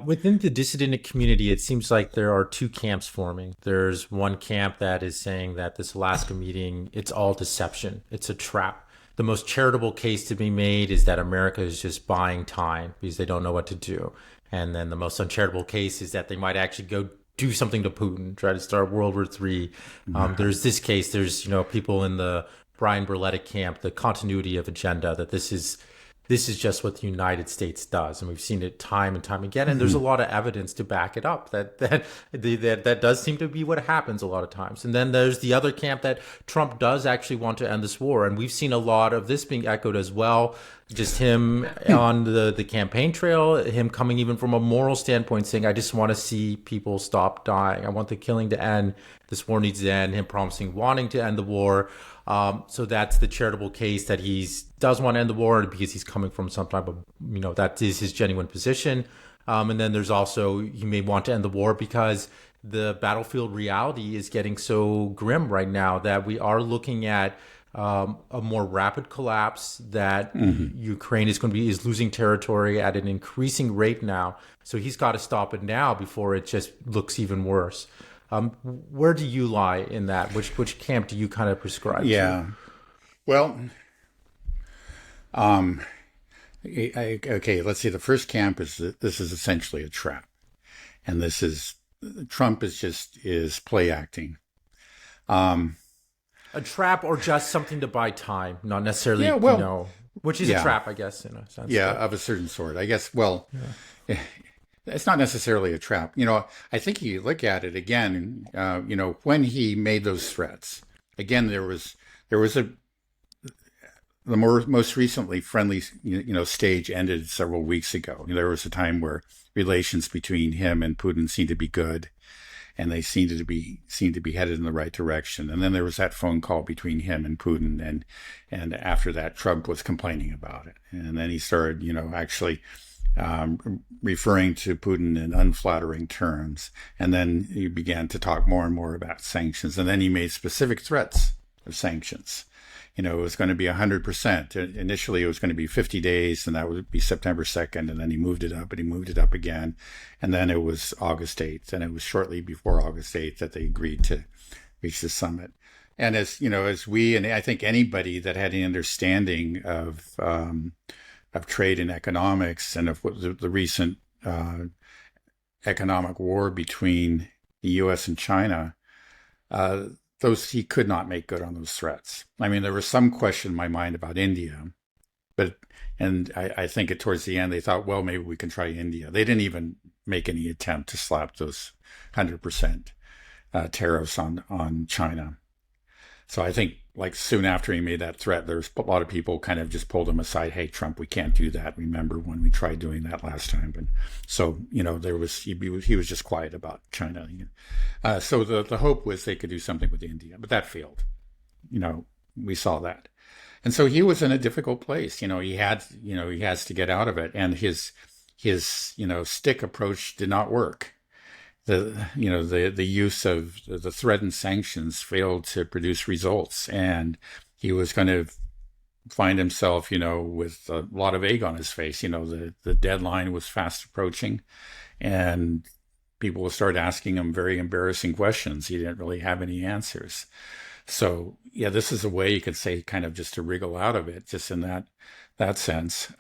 Within the dissident community, it seems like there are two camps forming. There's one camp that is saying that this Alaska meeting, it's all deception. It's a trap. The most charitable case to be made is that America is just buying time because they don't know what to do. And then the most uncharitable case is that they might actually go do something to Putin, try to start World War III. There's this case. There's people in the Brian Berletic camp, the continuity of agenda, that this is just what the United States does, and we've seen it time and time again. And there's a lot of evidence to back it up that does seem to be what happens a lot of times. And then there's the other camp that Trump does actually want to end this war, and we've seen a lot of this being echoed as well. Just him on the campaign trail, him coming even from a moral standpoint, saying, "I just want to see people stop dying. I want the killing to end. This war needs to end." Him promising wanting to end the war. So that's the charitable case that he does want to end the war because he's coming from some type of, that is his genuine position. And then there's also, he may want to end the war because the battlefield reality is getting so grim right now that we are looking at a more rapid collapse, that Ukraine is losing territory at an increasing rate now. So he's got to stop it now before it just looks even worse. Where do you lie in that? Which camp do you kind of prescribe Yeah. to? Well, okay, let's see. The first camp is that this is essentially a trap. And Trump is play acting. A trap, or just something to buy time, not necessarily, Yeah, well, which is a yeah. trap, I guess, in a sense. Yeah, But of a certain sort. I guess, well, it's not necessarily a trap. I think you look at it again, when he made those threats, again, there was the most recently friendly, stage ended several weeks ago. There was a time where relations between him and Putin seemed to be good, and they seemed to be headed in the right direction. And then there was that phone call between him and Putin, and after that, Trump was complaining about it, and then he started, actually referring to Putin in unflattering terms. And then he began to talk more and more about sanctions. And then he made specific threats of sanctions. It was going to be 100%. Initially, it was going to be 50 days, and that would be September 2nd. And then he moved it up, and he moved it up again. And then it was August 8th. And it was shortly before August 8th that they agreed to reach the summit. And as we, and I think anybody that had any understanding of trade and economics, and of what the recent economic war between the U.S. and China, he could not make good on those threats. I mean, there was some question in my mind about India, and I think towards the end they thought, well, maybe we can try India. They didn't even make any attempt to slap those 100% tariffs on China. So I think, like, soon after he made that threat, there's a lot of people kind of just pulled him aside. Hey, Trump, we can't do that. Remember when we tried doing that last time? And so, he was just quiet about China. So the hope was they could do something with India, but that failed. We saw that. And so he was in a difficult place. He has to get out of it. And his stick approach did not work. The use of the threat and sanctions failed to produce results, and he was going to find himself, with a lot of egg on his face. The deadline was fast approaching, and people will start asking him very embarrassing questions. He didn't really have any answers. So, yeah, this is a way you could say, kind of just to wriggle out of it, just in that sense.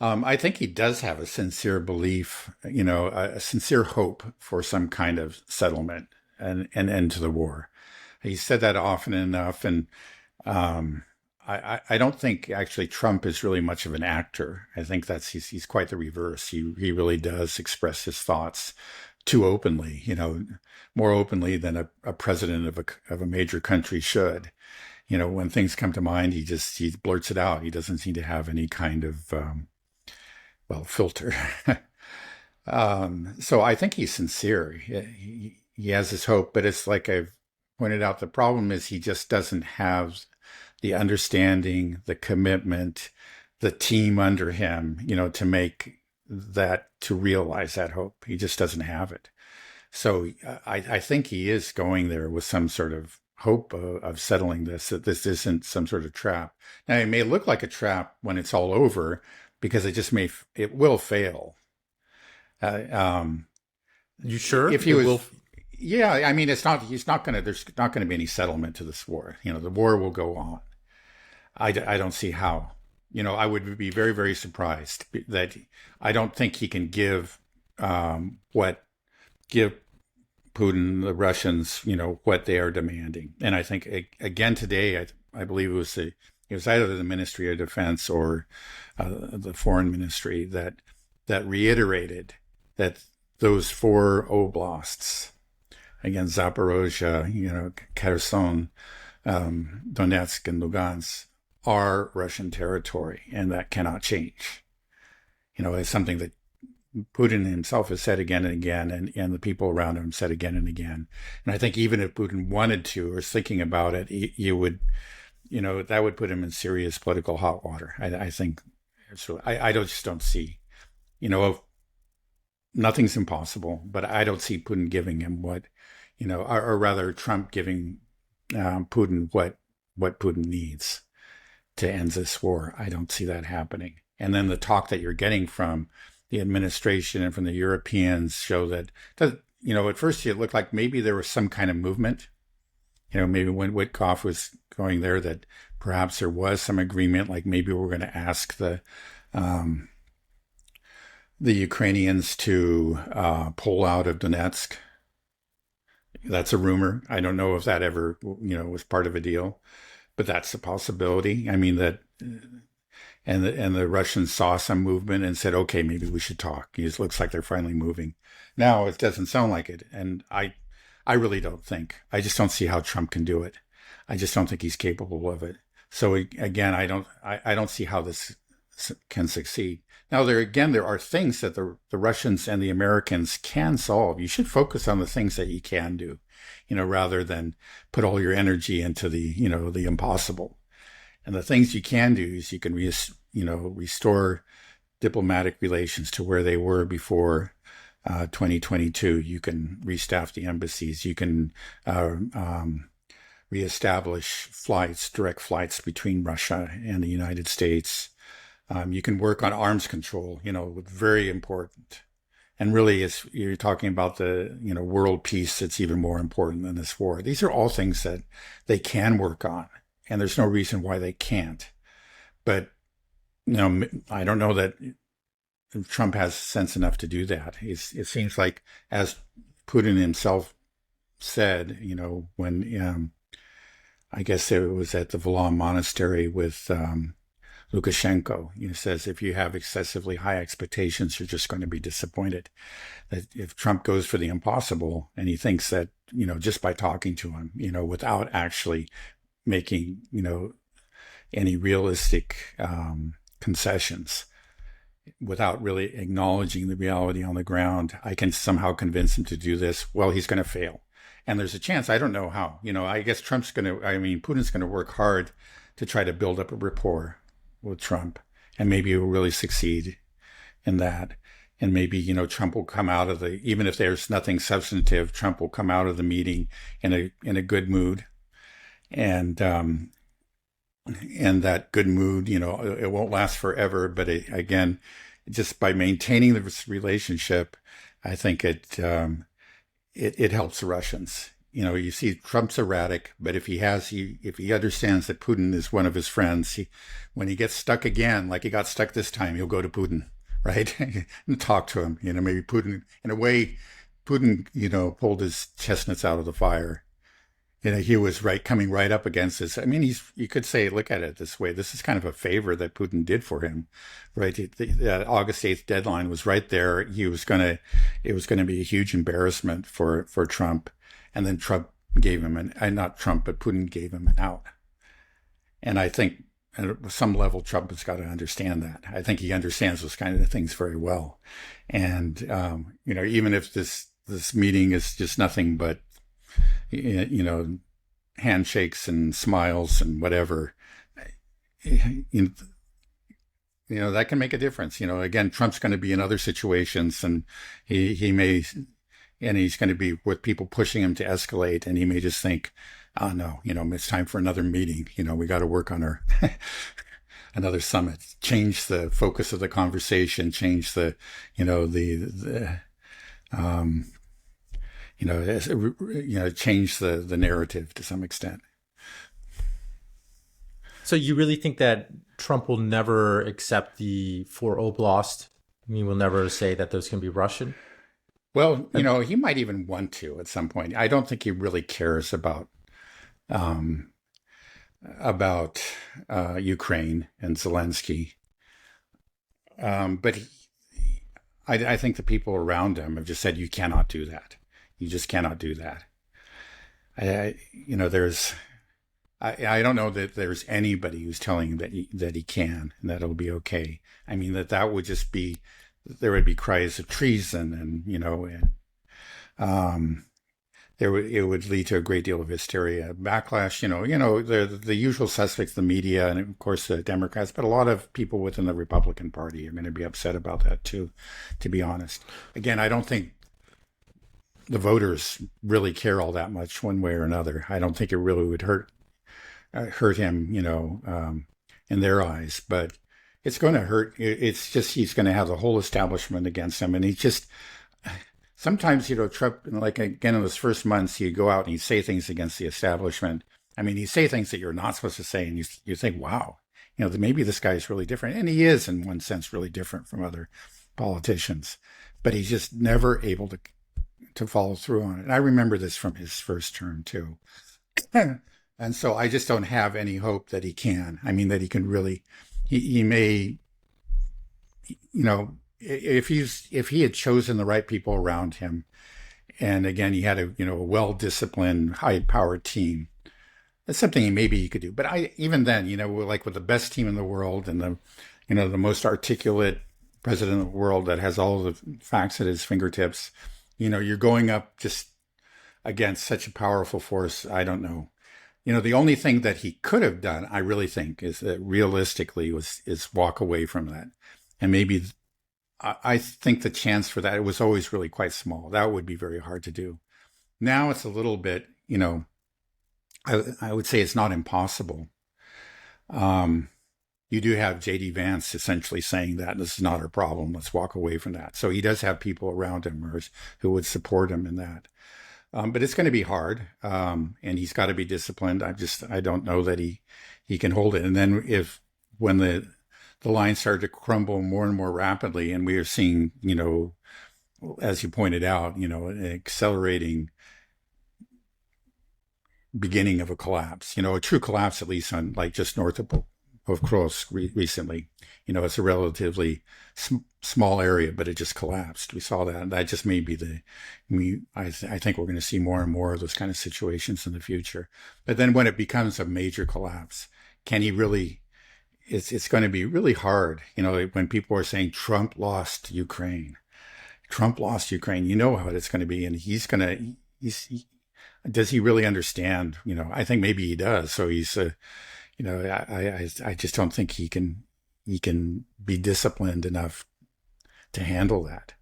I think he does have a sincere belief, a sincere hope for some kind of settlement and an end to the war. He said that often enough, and I don't think actually Trump is really much of an actor. I think he's quite the reverse. He really does express his thoughts too openly, more openly than a president of a major country should. When things come to mind, he blurts it out. He doesn't seem to have any kind of filter. So I think he's sincere. He has his hope, but it's like I've pointed out, the problem is he just doesn't have the understanding, the commitment, the team under him, to realize that hope. He just doesn't have it. So I think he is going there with some sort of hope of settling this, that this isn't some sort of trap. Now, it may look like a trap when it's all over, because it will fail. Uh, um, You sure if he it was, will? yeah, I mean, he's not going to, there's not going to be any settlement to this war. The war will go on. I don't see how. I would be very, very surprised that I don't think he can give Putin, the Russians, what they are demanding. And I think again today, I believe it was either the Ministry of Defense or the Foreign Ministry that reiterated that those four oblasts, again, Zaporozhye, Kherson, Donetsk, and Lugansk, are Russian territory, and that cannot change. It's something that Putin himself has said again and again, and the people around him said again and again. And I think even if Putin wanted to or was thinking about it, you would, that would put him in serious political hot water. I think so. I just don't see, nothing's impossible, but I don't see Putin giving him or rather Trump giving Putin what Putin needs to end this war. I don't see that happening. And then the talk that you're getting from the administration and from the Europeans show that, at first it looked like maybe there was some kind of movement. Maybe when Witkoff was going there, that perhaps there was some agreement, like maybe we're going to ask the Ukrainians to pull out of Donetsk. That's a rumor. I don't know if that ever, was part of a deal, but that's a possibility. I mean, that, and the Russians saw some movement and said, okay, maybe we should talk. It looks like they're finally moving. Now it doesn't sound like it. And I really don't think, I just don't see how Trump can do it. I just don't think he's capable of it. So again, I don't see how this can succeed. Now, there are things that the Russians and the Americans can solve. You should focus on the things that you can do, rather than put all your energy into the impossible. And the things you can do is you can restore diplomatic relations to where they were before 2022. You can restaff the embassies. You can reestablish direct flights between Russia and the United States. You can work on arms control, very important. And really, you're talking about the, world peace. It's even more important than this war. These are all things that they can work on, and there's no reason why they can't. But, I don't know that Trump has sense enough to do that. It seems like, as Putin himself said, when I guess it was at the Volyn Monastery with Lukashenko, he says, if you have excessively high expectations, you're just going to be disappointed. That if Trump goes for the impossible, and he thinks that, just by talking to him, without actually making, any realistic concessions, without really acknowledging the reality on the ground, I can somehow convince him to do this. Well, he's going to fail. And there's a chance, I don't know how, I guess Putin's going to work hard to try to build up a rapport with Trump, and maybe he will really succeed in that. And maybe, Trump will come out of even if there's nothing substantive, Trump will come out of the meeting in a good mood. And that good mood, it won't last forever, but again, just by maintaining this relationship, I think it helps the Russians. You see Trump's erratic, but if he understands that Putin is one of his friends, when he gets stuck again, like he got stuck this time, he'll go to Putin, right? And talk to him. Maybe Putin, in a way, Putin, pulled his chestnuts out of the fire. He was coming right up against this. I mean, you could say, look at it this way. This is kind of a favor that Putin did for him, right? The August 8th deadline was right there. It was going to be a huge embarrassment for Trump. And then Trump gave him not Trump, but Putin gave him an out. And I think at some level, Trump has got to understand that. I think he understands those kind of things very well. And, even if this meeting is just nothing but, handshakes and smiles and whatever, that can make a difference. Again, Trump's going to be in other situations, and he may, and he's going to be with people pushing him to escalate, and he may just think, oh no, it's time for another meeting. We got to work on another summit, change the focus of the conversation, change the, the um, change the narrative to some extent. So you really think that Trump will never accept the 4 oblast? I mean, will never say that those can be Russian? Well, he might even want to at some point. I don't think he really cares um, about Ukraine and Zelensky. But I think the people around him have just said, you cannot do that. You just cannot do that. There's, I don't know that there's anybody who's telling him that he can and that it'll be okay. I mean, that would just be, there would be cries of treason and it would lead to a great deal of hysteria, backlash, the usual suspects, the media, and of course the Democrats, but a lot of people within the Republican Party are going to be upset about that too, to be honest. Again, I don't think the voters really care all that much one way or another. I don't think it really would hurt him, in their eyes, but it's going to hurt. It's just, he's going to have the whole establishment against him. And he just, sometimes, Trump, like again, in those first months, he'd go out and he'd say things against the establishment. I mean, he'd say things that you're not supposed to say. And you think, wow, maybe this guy is really different. And he is, in one sense, really different from other politicians. But he's just never able to follow through on it. And I remember this from his first term, too. And so I just don't have any hope that he can. I mean, that he can really, he may, if he had chosen the right people around him, and again, he had a well-disciplined, high-powered team, that's something maybe he could do. But even then, like with the best team in the world and the most articulate president of the world that has all the facts at his fingertips, you're going up just against such a powerful force. I don't know. The only thing that he could have done, I really think, is that realistically is walk away from that. And maybe I think the chance for that, it was always really quite small. That would be very hard to do. Now it's a little bit, I would say it's not impossible. You do have J.D. Vance essentially saying that this is not our problem. Let's walk away from that. So he does have people around him who would support him in that. But it's going to be hard, and he's got to be disciplined. I don't know that he can hold it. And then when the lines start to crumble more and more rapidly, and we are seeing, as you pointed out, an accelerating beginning of a collapse, a true collapse, at least on like just north of Kursk recently. It's a relatively small area, but it just collapsed. We saw that. That just may be I think we're going to see more and more of those kind of situations in the future. But then when it becomes a major collapse, can he really, it's going to be really hard. When people are saying Trump lost Ukraine, how it's going to be. And does he really understand? I think maybe he does. So he's, I just don't think he can be disciplined enough to handle that.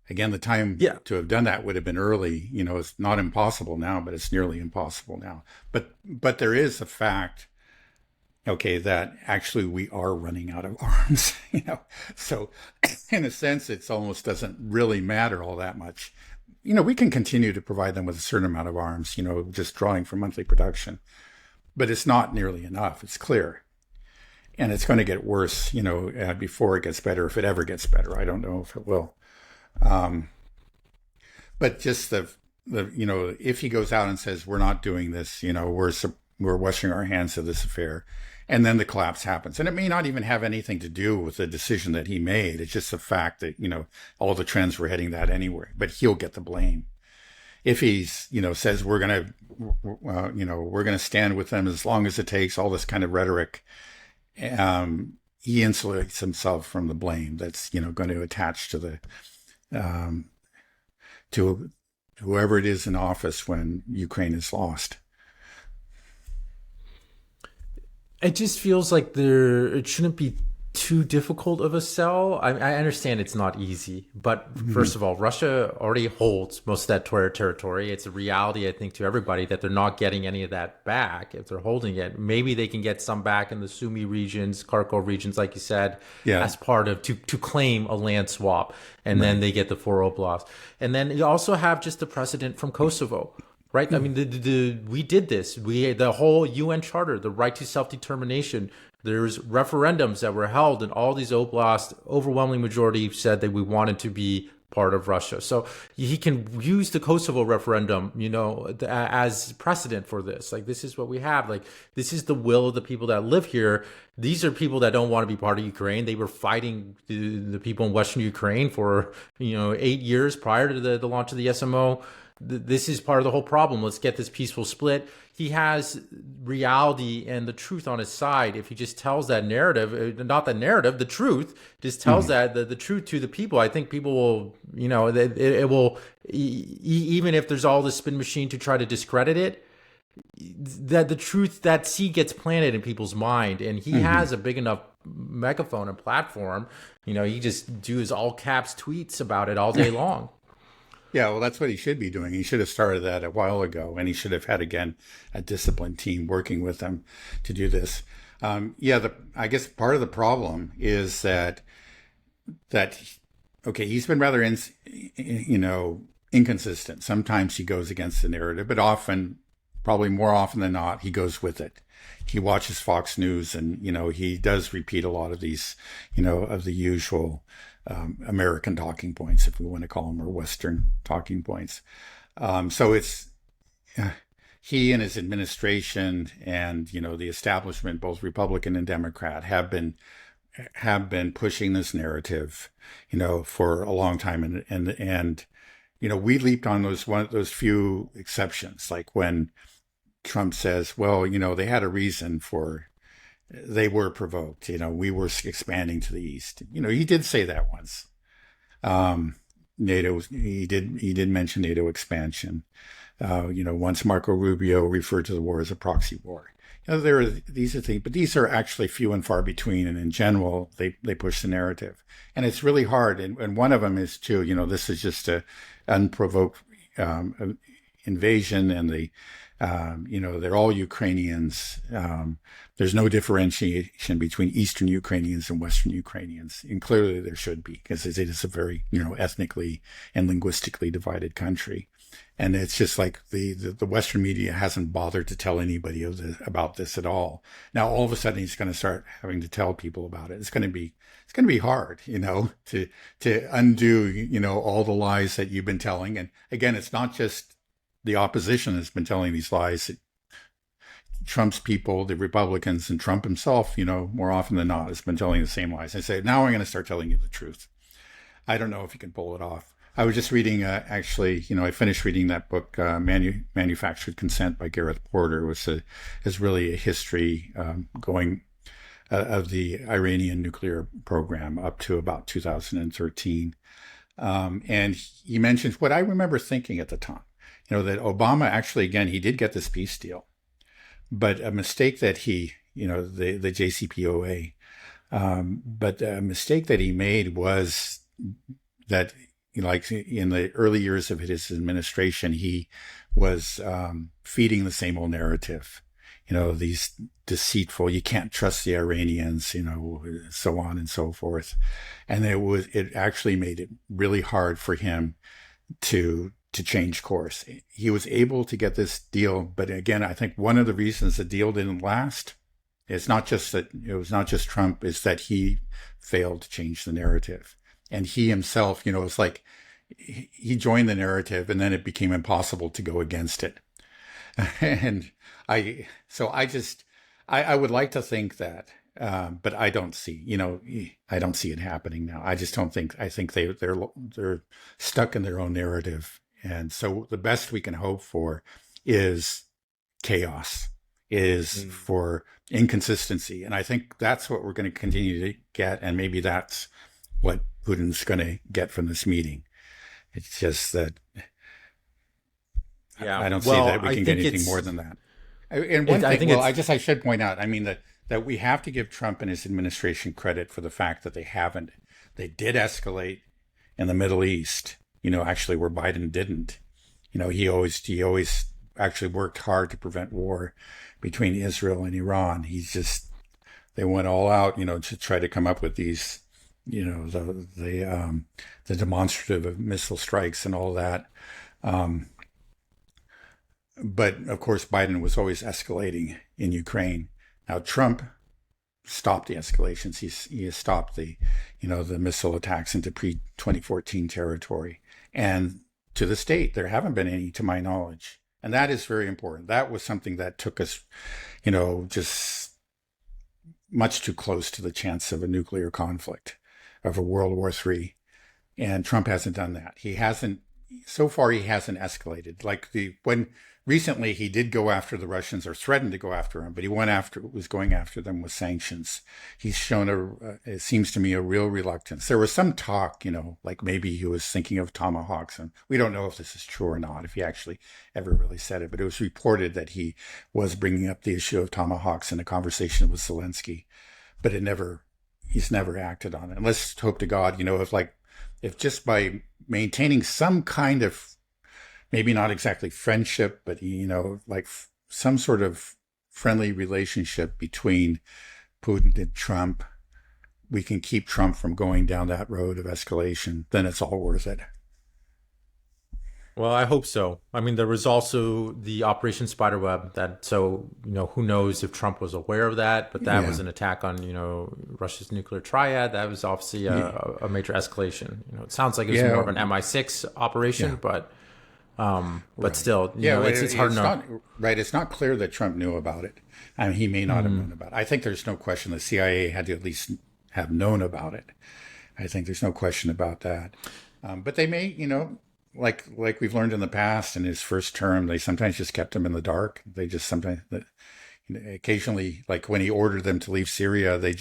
Again, the time to have done that would have been early. It's not impossible now, but it's nearly impossible now. But there is a fact, that actually we are running out of arms. So in a sense, it almost doesn't really matter all that much. We can continue to provide them with a certain amount of arms, just drawing from monthly production. But it's not nearly enough. It's clear. And it's going to get worse, before it gets better, if it ever gets better. I don't know if it will. But just if he goes out and says, we're not doing this, we're washing our hands of this affair, and then the collapse happens. And it may not even have anything to do with the decision that he made. It's just the fact that, all the trends were heading that anyway. But he'll get the blame. If he's, says we're going to stand with them as long as it takes, all this kind of rhetoric, he insulates himself from the blame that's, going to attach to to whoever it is in office when Ukraine is lost. It just feels like it shouldn't be too difficult of a sell. I understand it's not easy, but Mhm. first of all, Russia already holds most of that territory. It's a reality, I think, to everybody that they're not getting any of that back if they're holding it. Maybe they can get some back in the Sumy regions, Kharkov regions, like you said, Yeah, as part of to claim a land swap, and then right. they get the four oblasts. And then you also have just the precedent from Kosovo. Right. I mean, we did this. The whole UN Charter, the right to self determination. There's referendums that were held, and all these oblasts, overwhelming majority said that we wanted to be part of Russia. So he can use the Kosovo referendum, as precedent for this. Like, this is what we have. Like, this is the will of the people that live here. These are people that don't want to be part of Ukraine. They were fighting the people in Western Ukraine for 8 years prior to the launch of the SMO. This is part of the whole problem. Let's get this peaceful split. He has reality and the truth on his side. If he just tells that narrative, not the narrative, the truth, just tells Mhm. that the truth to the people, I think people will, it will, even if there's all this spin machine to try to discredit it, that the truth, that seed gets planted in people's mind. And he Mhm. has a big enough megaphone and platform. He just do his all caps tweets about it all day long. Yeah, well, that's what he should be doing. He should have started that a while ago, and he should have had again a disciplined team working with him to do this. Yeah, I guess part of the problem is that okay, he's been rather inconsistent. Sometimes he goes against the narrative, but often, probably more often than not, he goes with it. He watches Fox News, and he does repeat a lot of these, of the usual American talking points, if we want to call them, or Western talking points. So it's he and his administration and the establishment, both Republican and Democrat, have been pushing this narrative, for a long time, and we leaped on those few exceptions, like when Trump says, well, they had a reason for they were provoked. We were expanding to the east. He did say that once. NATO. He did mention NATO expansion. Once Marco Rubio referred to the war as a proxy war. These are things, but these are actually few and far between. And in general, they push the narrative, and it's really hard. And one of them is too. This is just a unprovoked invasion, and they're all Ukrainians. There's no differentiation between Eastern Ukrainians and Western Ukrainians, and clearly there should be, because it is a very ethnically and linguistically divided country. And it's just like the Western media hasn't bothered to tell anybody about this at all. Now all of a sudden he's going to start having to tell people about it. It's going to be hard, to undo all the lies that you've been telling. And again, it's not just the opposition that's been telling these lies. Trump's people, the Republicans, and Trump himself, more often than not, has been telling the same lies. I say, now I'm going to start telling you the truth. I don't know if you can pull it off. I was just reading, actually, I finished reading that book, Manufactured Consent by Gareth Porter, which is really a history going of the Iranian nuclear program up to about 2013. And he mentions what I remember thinking at the time, that Obama actually, again, he did get this peace deal, but a mistake that the JCPOA, but a mistake that he made was that, like in the early years of his administration, he was feeding the same old narrative, these deceitful, you can't trust the Iranians, so on and so forth. And it actually made it really hard for him to change course. He was able to get this deal, but again, I think one of the reasons the deal didn't last, it's not just that it was not just Trump, is that he failed to change the narrative. And he himself, it's like he joined the narrative and then it became impossible to go against it. And I would like to think that, but I don't see it happening now. I just don't think, I think they're stuck in their own narrative. And so the best we can hope for is chaos, is for inconsistency. And I think that's what we're going to continue to get. And maybe that's what Putin's going to get from this meeting. It's just that Yeah. I don't see Well, that we I can get think anything it's, more than that. And one I thing, think well, it's, I should point out, I mean, that we have to give Trump and his administration credit for the fact that they did escalate in the Middle East, actually where Biden didn't. He always actually worked hard to prevent war between Israel and Iran. They went all out, to try to come up with these, the demonstrative missile strikes and all that. But of course, Biden was always escalating in Ukraine. Now, Trump stopped the escalations. He has stopped the missile attacks into pre-2014 territory. And to this date, there haven't been any, to my knowledge. And that is very important. That was something that took us, just much too close to the chance of a nuclear conflict, of a World War III. And Trump hasn't done that. So far, he hasn't escalated. When recently he did go after the Russians, or threatened to go after them, but he was going after them with sanctions. He's shown it seems to me, a real reluctance. There was some talk, like maybe he was thinking of tomahawks, and we don't know if this is true or not, if he actually ever really said it, but it was reported that he was bringing up the issue of tomahawks in a conversation with Zelensky, but he's never acted on it. And let's hope to God, if just by maintaining some kind of, maybe not exactly friendship, but, some sort of friendly relationship between Putin and Trump, we can keep Trump from going down that road of escalation, then it's all worth it. Well, I hope so. I mean, there was also the Operation Spiderweb who knows if Trump was aware of that, but that was an attack on, Russia's nuclear triad. That was obviously a major escalation. It sounds like it was more of an MI6 operation, but still, it's hard to know. Right. It's not clear that Trump knew about it. I mean, he may not have known about it. I think there's no question the CIA had to at least have known about it. I think there's no question about that. But they may, like we've learned in the past, in his first term, they sometimes just kept him in the dark. They just sometimes, occasionally, like when he ordered them to leave Syria, they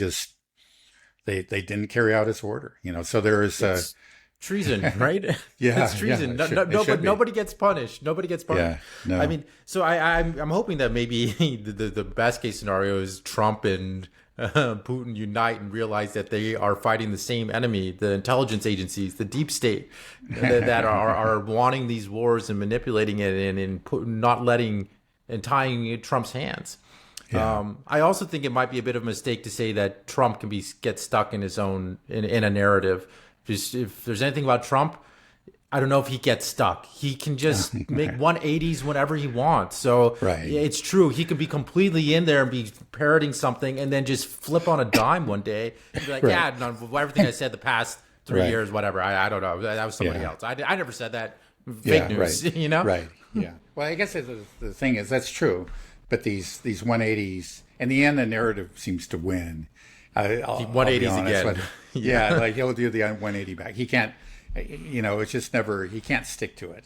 didn't carry out his order. So there is treason, right? Yeah, it's treason. Yeah, but nobody gets punished. Nobody gets punished. Yeah, no. I mean, so I'm hoping that maybe the best case scenario is Trump and Putin unite and realize that they are fighting the same enemy, the intelligence agencies, the deep state, that are wanting these wars and manipulating it and not letting and tying Trump's hands. Yeah. I also think it might be a bit of a mistake to say that Trump can get stuck in his own in a narrative. Just if there's anything about Trump, I don't know if he gets stuck. He can just make 180s whenever he wants. So It's true. He could be completely in there and be parroting something and then just flip on a dime one day and be like, everything I said the past 3 years, whatever. I don't know. That was somebody else. I never said that. Fake news, Right. Yeah. Well, I guess the thing is, that's true. But these 180s, in the end, the narrative seems to win. 180s again. Like he'll do the 180 back. He can't, it's just never, he can't stick to it.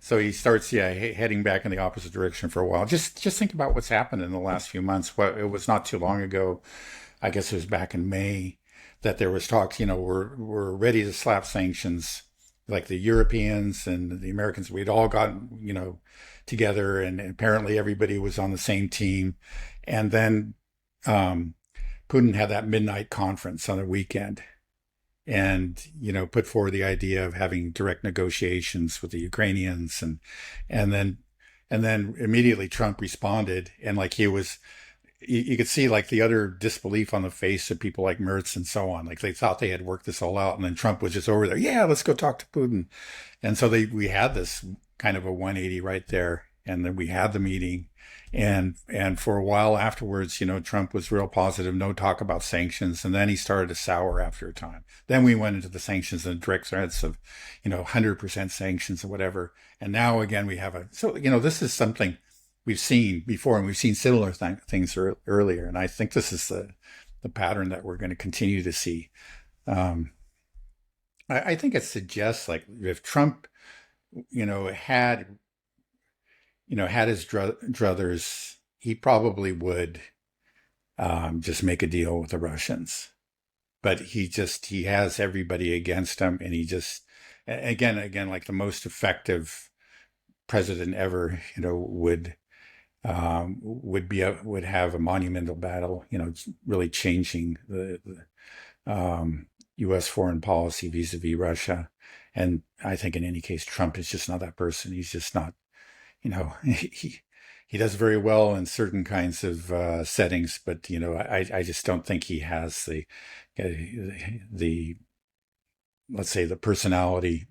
So he starts, heading back in the opposite direction for a while. Just think about what's happened in the last few months. It was not too long ago, I guess it was back in May, that there was talks, we're ready to slap sanctions, like the Europeans and the Americans. We'd all gotten, together, and apparently everybody was on the same team. And then Putin had that midnight conference on a weekend and, put forward the idea of having direct negotiations with the Ukrainians. And then immediately Trump responded, and you could see like the utter disbelief on the face of people like Mertz and so on. Like they thought they had worked this all out. And then Trump was just over there. Yeah, let's go talk to Putin. And so we had this kind of a 180 right there. And then we had the meeting. And for a while afterwards, Trump was real positive, no talk about sanctions. And then he started to sour after a time. Then we went into the sanctions and direct threats of, 100% sanctions or whatever. And now again, we have this is something we've seen before, and we've seen similar things earlier. And I think this is the pattern that we're going to continue to see. I think it suggests, like, if Trump, had his druthers, he probably would just make a deal with the Russians. But he has everybody against him, and he just, again, like the most effective president ever, would would have a monumental battle, really changing the U.S. foreign policy vis-a-vis Russia. And I think in any case, Trump is just not that person. He's just not, he does very well in certain kinds of settings, but I just don't think he has the let's say the personality,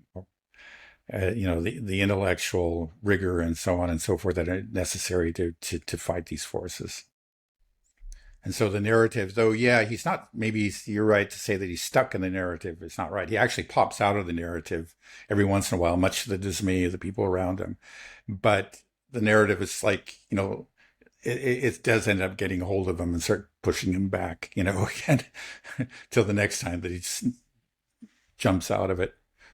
the intellectual rigor and so on and so forth that are necessary to fight these forces. And so the narrative, though, yeah, he's not, you're right to say that he's stuck in the narrative. It's not right. He actually pops out of the narrative every once in a while, much to the dismay of the people around him. But the narrative is like, it does end up getting a hold of him and start pushing him back, again, till the next time that he jumps out of it.